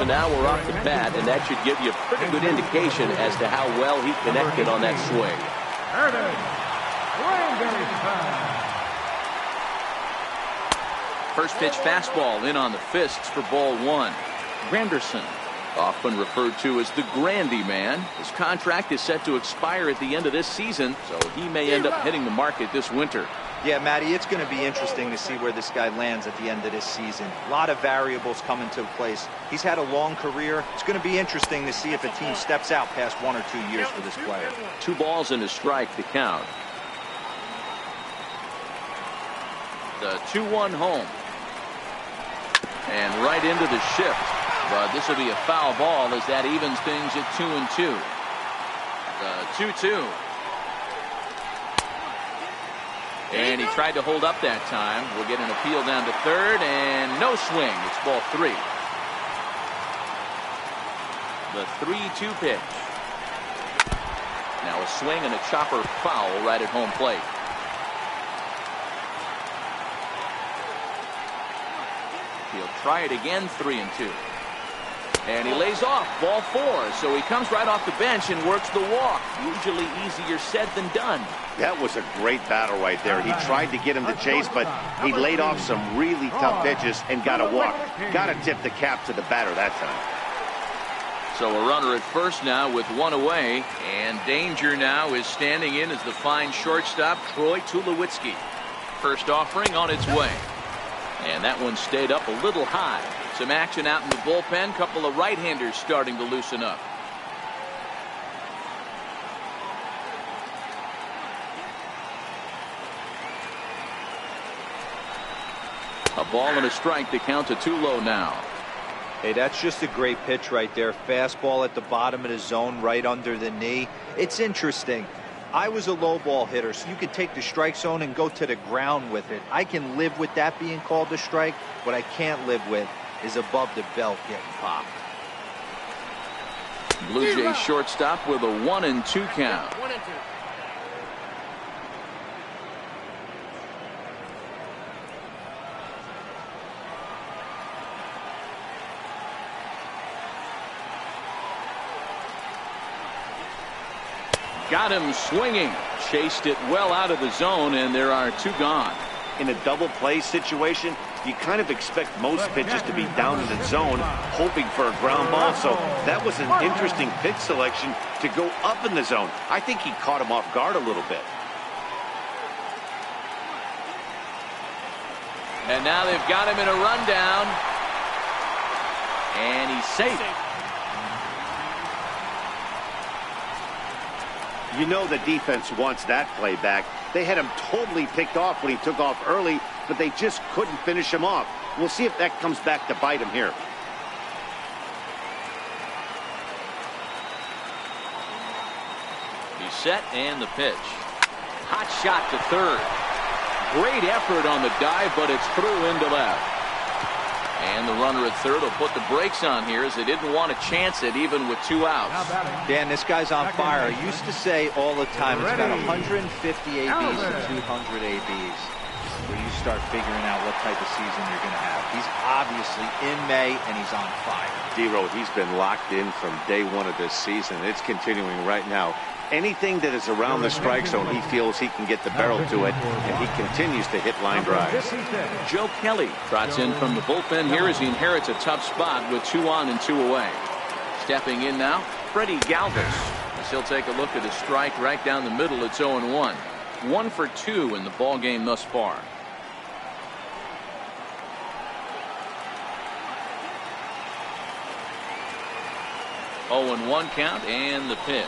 an hour off the bat, and that should give you a pretty good indication as to how well he connected on that swing. First pitch fastball in on the fists for ball 1. Granderson, often referred to as the Grandy man. His contract is set to expire at the end of this season, so he may end up hitting the market this winter. Yeah, Matty, it's going to be interesting to see where this guy lands at the end of this season. A lot of variables come into place. He's had a long career. It's going to be interesting to see if a team steps out past 1 or 2 years for this player. 2 balls and a strike to count. The 2-1 home. And right into the shift. But this will be a foul ball as that evens things at 2-2. The 2-2. And he tried to hold up that time. We'll get an appeal down to third, and no swing. It's ball 3. The 3-2 pitch. Now a swing and a chopper foul right at home plate. He'll try it again, 3-2. And he lays off, ball 4. So he comes right off the bench and works the walk. Usually easier said than done. That was a great battle right there. He tried to get him to chase, but he laid off some really tough pitches and got a walk. Got to tip the cap to the batter that time. So a runner at first now with 1 away. And danger now is standing in as the fine shortstop, Troy Tulowitzki. First offering on its way. And that one stayed up a little high. Some action out in the bullpen. Couple of right-handers starting to loosen up. A ball and a strike to count to 2-0 now. Hey, that's just a great pitch right there. Fastball at the bottom of the zone, right under the knee. It's interesting. I was a low ball hitter, so you could take the strike zone and go to the ground with it. I can live with that being called a strike. What I can't live with is above the belt getting popped. Blue Jays shortstop with a 1-2 count. 1-2. Got him swinging. Chased it well out of the zone, and there are 2 gone. in a double play situation, you kind of expect most pitches to be down in the zone, hoping for a ground ball. So that was an interesting pitch selection to go up in the zone. I think he caught him off guard a little bit. And now they've got him in a rundown. And he's safe. You know the defense wants that play back. They had him totally picked off when he took off early, but they just couldn't finish him off. We'll see if that comes back to bite him here. He's set and the pitch. Hot shot to third. Great effort on the dive, but it's through into left. And the runner at third will put the brakes on here as they didn't want to chance it even with 2 outs. Dan, this guy's on fire. I used to say all the time, it's got 150 ABs and 200 ABs where you start figuring out what type of season you're going to have. He's obviously in May, and he's on fire. D-Row, he's been locked in from day one of this season. It's continuing right now. Anything that is around the strike zone, he feels he can get the barrel to it, and he continues to hit line drives. Joe Kelly trots in from the bullpen here as he inherits a tough spot with 2 on and 2 away. Stepping in now, Freddie Galvis. As he'll take a look at a strike right down the middle. It's 0-1. 1 for 2 in the ball game thus far. Oh, 0-1 count and the pitch.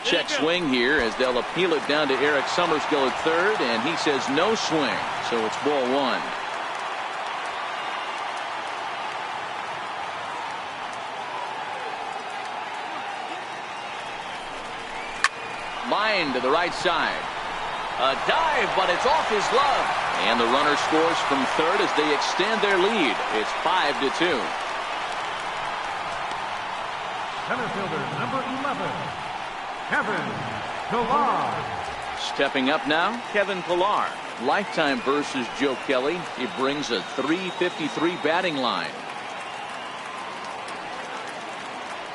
Check swing here as they'll appeal it down to Eric Summerskill at third, and he says no swing, so it's ball 1. Line to the right side. A dive, but it's off his glove. And the runner scores from third as they extend their lead. It's 5-2. Center fielder number 11. Kevin Pillar. Stepping up now, Kevin Pillar. Lifetime versus Joe Kelly. He brings a .353 batting line.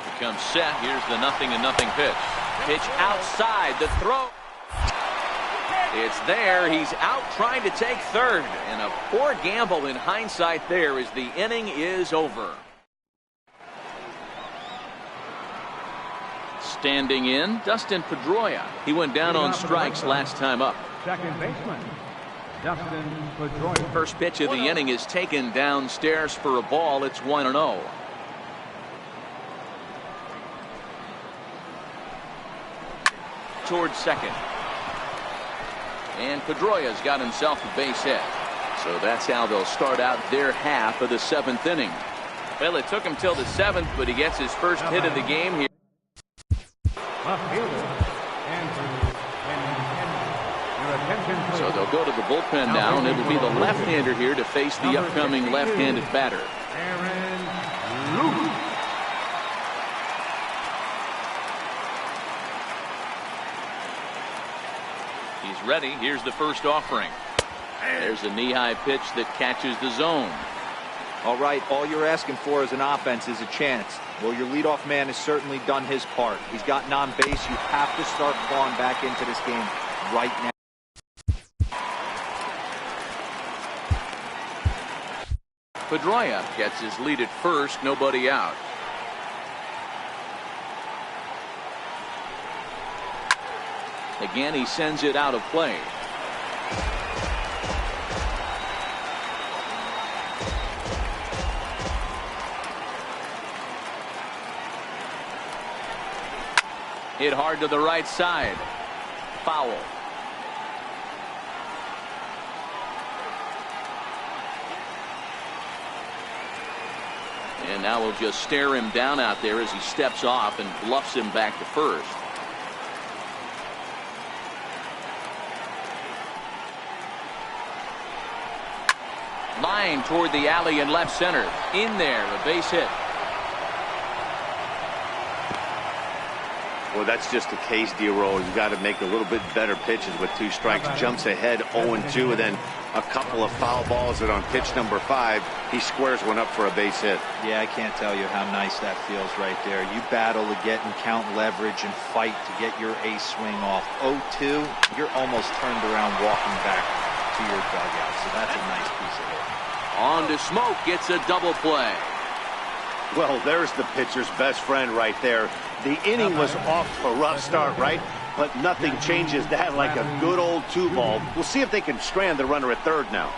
Becomes set. Here's the 0-0 pitch. Pitch outside. The throw. It's there. He's out trying to take third. And a poor gamble in hindsight there as the inning is over. Standing in, Dustin Pedroia. He went down on strikes last time up. Second baseman, Dustin Pedroia. First pitch of the inning is taken downstairs for a ball. It's 1-0. Towards second. And Pedroia's got himself a base hit. So that's how they'll start out their half of the 7th inning. Well, it took him till the 7th, but he gets his first hit of the game here. So they'll go to the bullpen now, and it'll be the left-hander here to face the upcoming left-handed batter. He's ready. Here's the first offering. There's a knee-high pitch that catches the zone. All right, all you're asking for as an offense is a chance. Well, your leadoff man has certainly done his part. He's gotten on base. You have to start clawing back into this game right now. Pedroia gets his lead at first, nobody out. Again, he sends it out of play. Hit hard to the right side. Foul. And now we'll just stare him down out there as he steps off and bluffs him back to first. Line toward the alley in left center. In there, a base hit. Well, that's just the case, D-Roll. You got to make a little bit better pitches with 2 strikes. Jumps ahead 0-2, and then a couple of foul balls. And on pitch number 5, he squares one up for a base hit. Yeah, I can't tell you how nice that feels right there. You battle to get and count leverage and fight to get your ace swing off. 0-2, you're almost turned around walking back. to your dugout. So that's a nice piece of hit. On to Smoke, gets a double play. Well, there's the pitcher's best friend right there. The inning was off to a rough start, right? But nothing changes that like a good old 2-ball. We'll see if they can strand the runner at third now.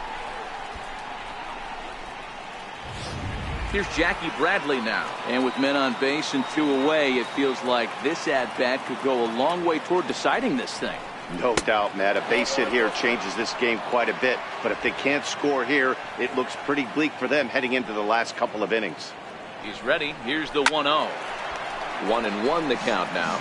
Here's Jackie Bradley now. And with men on base and 2 away, it feels like this at-bat could go a long way toward deciding this thing. No doubt, Matt. A base hit here changes this game quite a bit. But if they can't score here, it looks pretty bleak for them heading into the last couple of innings. He's ready. Here's the 1-0. 1-1 the count now.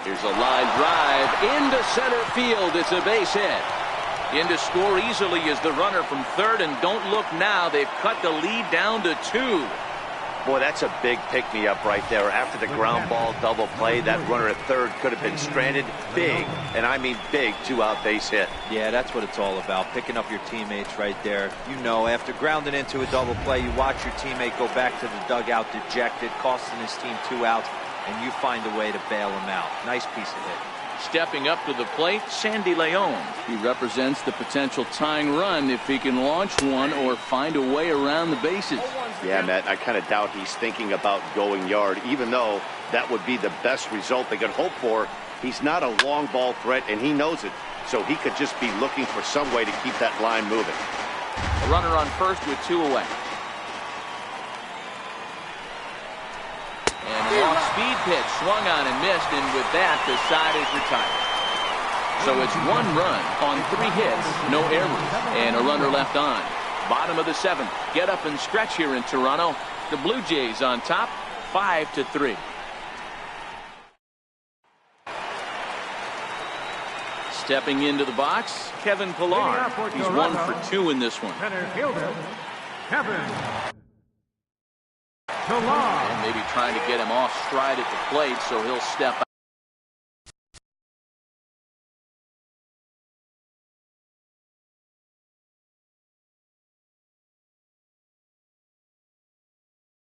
Here's a line drive into center field. It's a base hit. In to score easily is the runner from third, and don't look now. They've cut the lead down to 2. Boy, that's a big pick-me-up right there. After the ground ball double play, that runner at third could have been stranded. Big, and I mean big, 2-out base hit. Yeah, that's what it's all about, picking up your teammates right there. You know, after grounding into a double play, you watch your teammate go back to the dugout dejected, costing his team 2 outs, and you find a way to bail him out. Nice piece of hit. Stepping up to the plate, Sandy Leon. He represents the potential tying run if he can launch one or find a way around the bases. Yeah, Matt, I kind of doubt he's thinking about going yard, even though that would be the best result they could hope for. He's not a long ball threat, and he knows it. So he could just be looking for some way to keep that line moving. A runner on first with 2 away. And an off-speed pitch swung on and missed, and with that, the side is retired. So it's 1 run on 3 hits, no errors, and a runner left on. Bottom of the 7th. Get up and stretch here in Toronto. The Blue Jays on top, 5-3. Stepping into the box, Kevin Pillar. He's 1 for 2 in this one. Center fielder, Kevin Pillar. And maybe trying to get him off stride at the plate, so he'll step out.